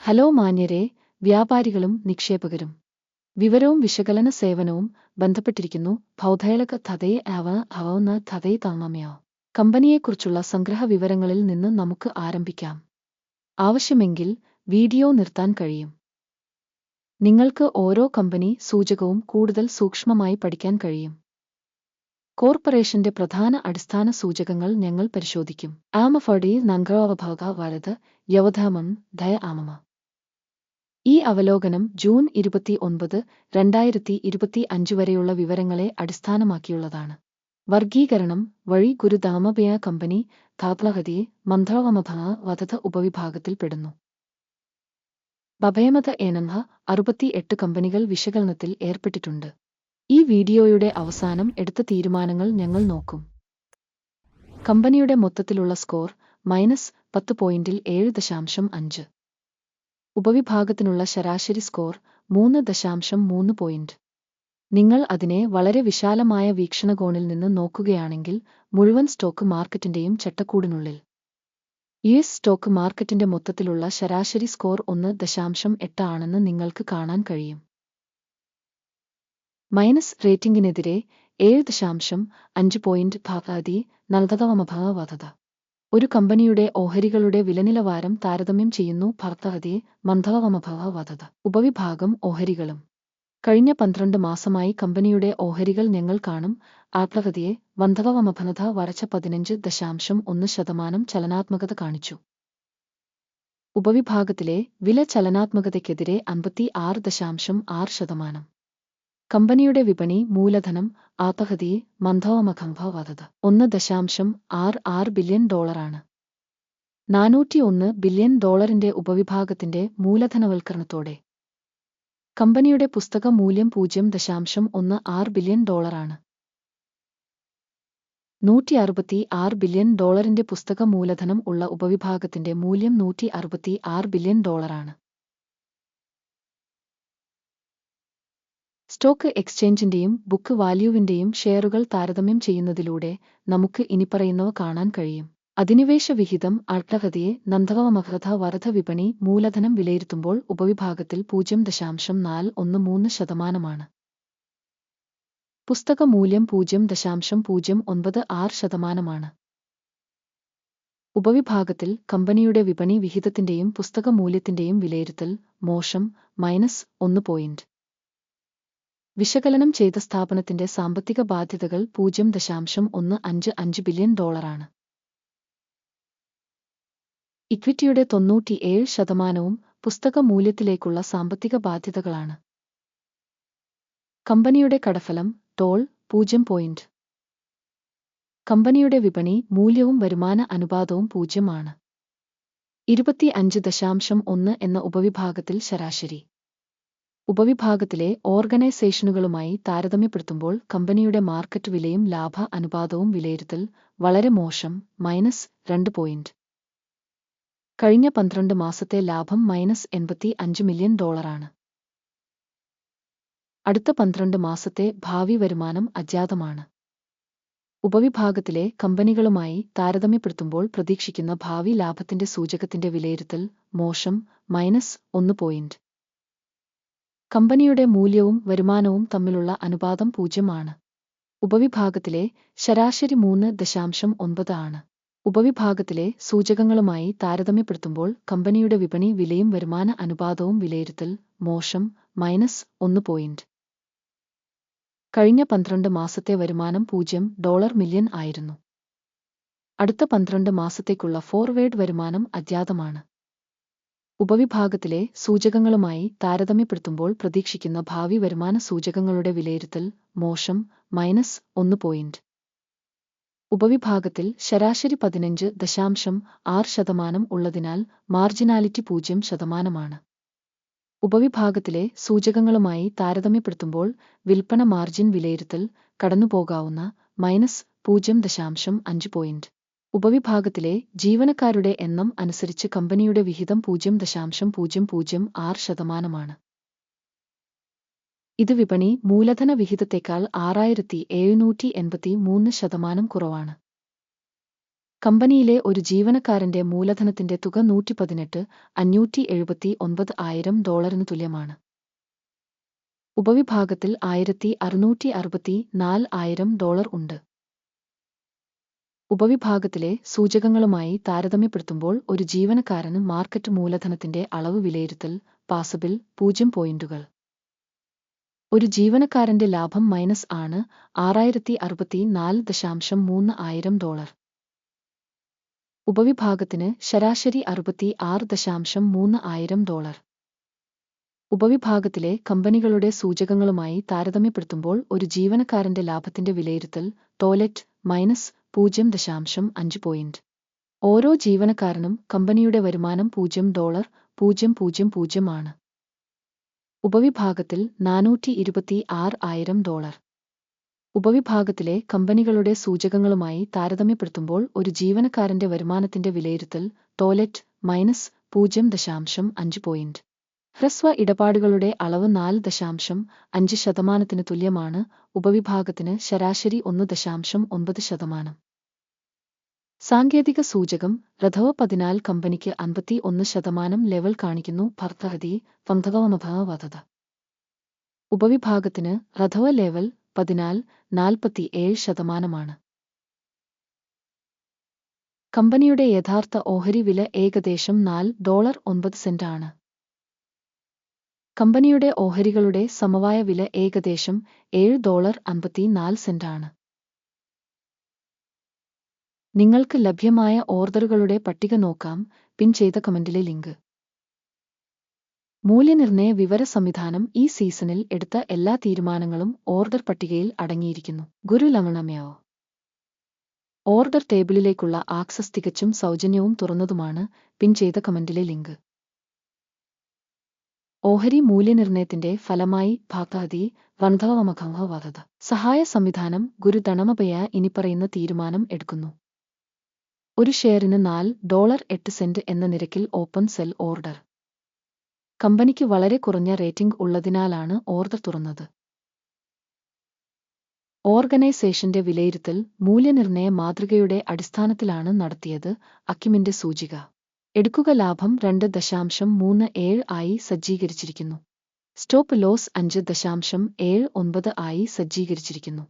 Hello മാന്യരെ, വ്യാപാരികളും നിക്ഷേപകരും. വിവരവും വിശകലന സേവനവും ബന്ധപ്പെട്ടിരിക്കുന്നു. ഭൗതേളക തതേ അവന്ന തതേ താമമയോ കമ്പനിയെക്കുറിച്ചുള്ള സംഗ്രഹ വിവരങ്ങളിൽ നിന്ന് നമുക്ക് ആരംഭിക്കാം. ആവശ്യമെങ്കിൽ വീഡിയോ നിർത്താൻ കഴിയും. നിങ്ങൾക്ക് ഓരോ കമ്പനി സൂചകവും കൂടുതൽ സൂക്ഷ്മമായി പഠിക്കാൻ കഴിയും. കോർപ്പറേഷന്റെ പ്രധാന അടിസ്ഥാന സൂചകങ്ങൾ ഞങ്ങൾ പരിശോധിക്കും. ആമഫടി നങ്കറോവഭാഗ വലത് യവധാമം ദയ ആമമ. ഈ അവലോകനം ജൂൺ 29, 2025 വരെയുള്ള വിവരങ്ങളെ അടിസ്ഥാനമാക്കിയുള്ളതാണ്. വർഗീകരണം വഴി ഗുരുദാമബയ കമ്പനി താപ്ലഹതിയെ മന്ത്രവമഭ വധത ഉപവിഭാഗത്തിൽപ്പെടുന്നു. ബഭയമത ഏനംഹ 68 കമ്പനികൾ വിശകലനത്തിൽ ഏർപ്പെട്ടിട്ടുണ്ട്. ഈ വീഡിയോയുടെ അവസാനം എടുത്ത തീരുമാനങ്ങൾ ഞങ്ങൾ നോക്കും. കമ്പനിയുടെ മൊത്തത്തിലുള്ള സ്കോർ -10.7.5. ഉപവിഭാഗത്തിനുള്ള ശരാശരി സ്കോർ 3.3 പോയിന്റ്. നിങ്ങൾ അതിനെ വളരെ വിശാലമായ വീക്ഷണകോണിൽ നിന്ന് നോക്കുകയാണെങ്കിൽ മുഴുവൻ സ്റ്റോക്ക് മാർക്കറ്റിന്റെയും ചട്ടക്കൂടിനുള്ളിൽ യുഎസ് സ്റ്റോക്ക് മാർക്കറ്റിന്റെ മൊത്തത്തിലുള്ള ശരാശരി സ്കോർ 1.8 ആണെന്ന് നിങ്ങൾക്ക് കാണാൻ കഴിയും. മൈനസ് റേറ്റിംഗിനെതിരെ 7.5 പോയിന്റ് ഭാഗാതി നൽകതവമഭാവധത. ഒരു കമ്പനിയുടെ ഓഹരികളുടെ വിലനിലവാരം താരതമ്യം ചെയ്യുന്നു. ഭർത്തഹതിയെ മന്ധവമഭാവധത. ഉപവിഭാഗം ഓഹരികളും. കഴിഞ്ഞ 12 മാസമായി കമ്പനിയുടെ ഓഹരികൾ ഞങ്ങൾ കാണും. ആപ്ലഹതിയെ മന്ധവമഭനത വരച്ച 15.1% ചലനാത്മകത കാണിച്ചു. ഉപവിഭാഗത്തിലെ വില ചലനാത്മകതയ്ക്കെതിരെ 56.6%. കമ്പനിയുടെ വിപണി മൂലധനം ആപ്ലഹതിയെ മന്ധവമഖംഭവധത $1.66 ബില്യൺ. 401 ബില്യൺ ഡോളറിന്റെ ഉപവിഭാഗത്തിന്റെ മൂലധനവൽക്കരണത്തോടെ കമ്പനിയുടെ പുസ്തക മൂല്യം $0.16 ബില്യൺ. 166 ബില്യൺ ഡോളറിന്റെ പുസ്തക മൂലധനം ഉള്ള ഉപവിഭാഗത്തിന്റെ മൂല്യം $166 ബില്യൺ. സ്റ്റോക്ക് എക്സ്ചേഞ്ചിന്റെയും ബുക്ക് വാല്യൂവിന്റെയും ഷെയറുകൾ താരതമ്യം ചെയ്യുന്നതിലൂടെ നമുക്ക് ഇനിപ്പറയുന്നവ കാണാൻ കഴിയും. അധിനിവേശ വിഹിതം ആപ്ലഹതിയെ നന്ധവമഭത വരധ വിപണി മൂലധനം വിലയിരുത്തുമ്പോൾ ഉപവിഭാഗത്തിൽ 0.413%. പുസ്തക മൂല്യം 0.096%. ഉപവിഭാഗത്തിൽ കമ്പനിയുടെ വിപണി വിഹിതത്തിന്റെയും പുസ്തക മൂല്യത്തിന്റെയും വിലയിരുത്തൽ മോശം -1 പോയിന്റ്. വിശകലനം ചെയ്ത സ്ഥാപനത്തിന്റെ സാമ്പത്തിക ബാധ്യതകൾ $0.155 ബില്യൺ. ഇക്വിറ്റിയുടെ 97% പുസ്തക മൂല്യത്തിലേക്കുള്ള സാമ്പത്തിക ബാധ്യതകളാണ്. കമ്പനിയുടെ കടഫലം ടോൾ 0 പോയിന്റ്. കമ്പനിയുടെ വിപണി മൂല്യവും വരുമാന അനുപാതവും 0 ആണ്. 25.1 എന്ന ഉപവിഭാഗത്തിൽ ശരാശരി. ഉപവിഭാഗത്തിലെ ഓർഗനൈസേഷനുകളുമായി താരതമ്യപ്പെടുത്തുമ്പോൾ കമ്പനിയുടെ മാർക്കറ്റ് വിലയും ലാഭ അനുപാതവും വിലയിരുത്തൽ വളരെ മോശം -2 പോയിന്റ്. കഴിഞ്ഞ 12 മാസത്തെ ലാഭം -$85 മില്യൺ. അടുത്ത 12 മാസത്തെ ഭാവി വരുമാനം അജ്ഞാതമാണ്. ഉപവിഭാഗത്തിലെ കമ്പനികളുമായി താരതമ്യപ്പെടുത്തുമ്പോൾ പ്രതീക്ഷിക്കുന്ന ഭാവി ലാഭത്തിന്റെ സൂചകത്തിന്റെ വിലയിരുത്തൽ മോശം -1 പോയിന്റ്. കമ്പനിയുടെ മൂല്യവും വരുമാനവും തമ്മിലുള്ള അനുപാതം 0 ആണ്. ഉപവിഭാഗത്തിലെ ശരാശരി 3.9 ആണ്. ഉപവിഭാഗത്തിലെ സൂചകങ്ങളുമായി താരതമ്യപ്പെടുത്തുമ്പോൾ കമ്പനിയുടെ വിപണി വിലയും വരുമാന അനുപാതവും വിലയിരുത്തൽ മോശം -1 പോയിന്റ്. കഴിഞ്ഞ 12 മാസത്തെ വരുമാനം $0 മില്യൺ ആയിരുന്നു. അടുത്ത 12 മാസത്തേക്കുള്ള ഫോർവേഡ് വരുമാനം അജ്ഞാതമാണ്. ഉപവിഭാഗത്തിലെ സൂചകങ്ങളുമായി താരതമ്യപ്പെടുത്തുമ്പോൾ പ്രതീക്ഷിക്കുന്ന ഭാവി വരുമാന സൂചകങ്ങളുടെ വിലയിരുത്തൽ മോശം -1 പോയിന്റ്. ഉപവിഭാഗത്തിൽ ശരാശരി 15.6% ഉള്ളതിനാൽ മാർജിനാലിറ്റി 0%. ഉപവിഭാഗത്തിലെ സൂചകങ്ങളുമായി താരതമ്യപ്പെടുത്തുമ്പോൾ വിൽപ്പന മാർജിൻ വിലയിരുത്തൽ കടന്നുപോകാവുന്ന -0.5 പോയിന്റ്. ഉപവിഭാഗത്തിലെ ജീവനക്കാരുടെ എണ്ണം അനുസരിച്ച് കമ്പനിയുടെ വിഹിതം 0.006%. ഇത് വിപണി മൂലധന വിഹിതത്തേക്കാൾ 6,783% കുറവാണ്. കമ്പനിയിലെ ഒരു ജീവനക്കാരന്റെ മൂലധനത്തിന്റെ തുക $118,579,000 തുല്യമാണ്. ഉപവിഭാഗത്തിൽ $1,664,000 ഉണ്ട്. ഉപവിഭാഗത്തിലെ സൂചകങ്ങളുമായി താരതമ്യപ്പെടുത്തുമ്പോൾ ഒരു ജീവനക്കാരന് മാർക്കറ്റ് മൂലധനത്തിന്റെ അളവ് വിലയിരുത്തൽ പാസബിൾ 0 പോയിന്റുകൾ. ഒരു ജീവനക്കാരന്റെ ലാഭം മൈനസ് ആണ് $6,064,300. ഉപവിഭാഗത്തിന് ശരാശരി $66,300. ഉപവിഭാഗത്തിലെ കമ്പനികളുടെ സൂചകങ്ങളുമായി താരതമ്യപ്പെടുത്തുമ്പോൾ ഒരു ജീവനക്കാരന്റെ ലാഭത്തിന്റെ വിലയിരുത്തൽ ടോയ്ലറ്റ് -0.5 പോയിന്റ്. ഓരോ ജീവനക്കാരനും കമ്പനിയുടെ വരുമാനം $0.000 ആണ്. ഉപവിഭാഗത്തിൽ $426,000. ഉപവിഭാഗത്തിലെ കമ്പനികളുടെ സൂചകങ്ങളുമായി താരതമ്യപ്പെടുത്തുമ്പോൾ ഒരു ജീവനക്കാരന്റെ വരുമാനത്തിന്റെ വിലയിരുത്തൽ ടോയ്ലറ്റ് -0.5 പോയിന്റ്. ഹ്രസ്വ ഇടപാടുകളുടെ അളവ് 4.5% തുല്യമാണ്. ഉപവിഭാഗത്തിന് ശരാശരി 1.9%. സാങ്കേതിക സൂചകം -14 കമ്പനിക്ക് 51% ലെവൽ കാണിക്കുന്നു. ഭർത്തഹതി ഫംധവമഭവധത. ഉപവിഭാഗത്തിന് ലെവൽ 47% കമ്പനിയുടെ യഥാർത്ഥ ഓഹരി വില ഏകദേശം $4.9 ആണ്. കമ്പനിയുടെ ഓഹരികളുടെ സമവായ വില ഏകദേശം $7.54 ആണ്. നിങ്ങൾക്ക് ലഭ്യമായ ഓർഡറുകളുടെ പട്ടിക നോക്കാം. പിൻ ചെയ്ത കമന്റിലെ ലിങ്ക്. മൂല്യനിർണ്ണയ വിവര സംവിധാനം ഈ സീസണിൽ എടുത്ത എല്ലാ തീരുമാനങ്ങളും ഓർഡർ പട്ടികയിൽ അടങ്ങിയിരിക്കുന്നു. ഗുരുലമണമയോ ഓർഡർ ടേബിളിലേക്കുള്ള ആക്സസ് തികച്ചും സൗജന്യവും തുറന്നതുമാണ്. പിൻ ചെയ്ത കമന്റിലെ ലിങ്ക്. ഓഹരി മൂല്യനിർണ്ണയത്തിന്റെ ഫലമായി ഭാഗാതി വന്ധവമഖവധത സഹായ സംവിധാനം ഗുരുതണമപയ ഇനിപ്പറയുന്ന തീരുമാനം എടുക്കുന്നു. ഒരു ഷെയറിന് $4.08 എന്ന നിരക്കിൽ ഓപ്പൺ സെൽ ഓർഡർ. കമ്പനിക്ക് വളരെ കുറഞ്ഞ റേറ്റിംഗ് ഉള്ളതിനാലാണ് ഓർഡർ തുറന്നത്. ഓർഗനൈസേഷന്റെ വിലയിരുത്തൽ മൂല്യനിർണ്ണയ മാതൃകയുടെ അടിസ്ഥാനത്തിലാണ് നടത്തിയത്. അക്കിമിന്റെ സൂചിക എടുക്കുക ലാഭം 2.37 ആയി സജ്ജീകരിച്ചിരിക്കുന്നു. സ്റ്റോപ്പ് ലോസ് 5.79 ആയി സജ്ജീകരിച്ചിരിക്കുന്നു.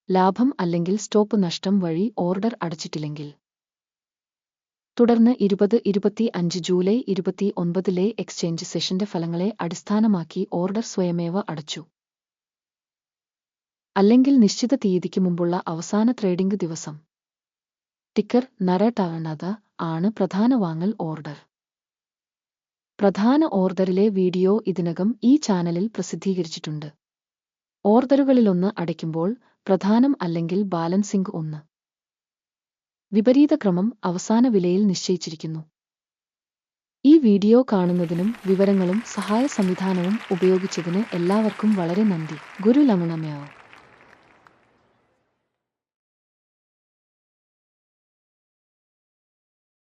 ലാഭം അല്ലെങ്കിൽ സ്റ്റോപ്പ് നഷ്ടം വഴി ഓർഡർ അടച്ചിട്ടില്ലെങ്കിൽ. തുടർന്ന് 2025 ജൂലൈ 29 എക്സ്ചേഞ്ച് സെഷന്റെ ഫലങ്ങളെ അടിസ്ഥാനമാക്കി ഓർഡർ സ്വയമേവ അടച്ചു. അല്ലെങ്കിൽ നിശ്ചിത തീയതിക്ക് മുമ്പുള്ള അവസാന ട്രേഡിംഗ് ദിവസം. ടിക്കർ നരടവണത ആണ് പ്രധാന വാങ്ങൽ ഓർഡർ. പ്രധാന ഓർഡറിലെ വീഡിയോ ഇതിനകം ഈ ചാനലിൽ പ്രസിദ്ധീകരിച്ചിട്ടുണ്ട്. ഓർഡറുകളിലൊന്ന് അടയ്ക്കുമ്പോൾ പ്രധാനം അല്ലെങ്കിൽ ബാലൻസിംഗ് 1. വിപരീത ക്രമം അവസാന വിലയിൽ നിശ്ചയിച്ചിരിക്കുന്നു. ഈ വീഡിയോ കാണുന്നതിനും വിവരങ്ങളും സഹായ സംവിധാനവും ഉപയോഗിച്ചതിന് എല്ലാവർക്കും വളരെ നന്ദി. ഗുരുലമണമയോ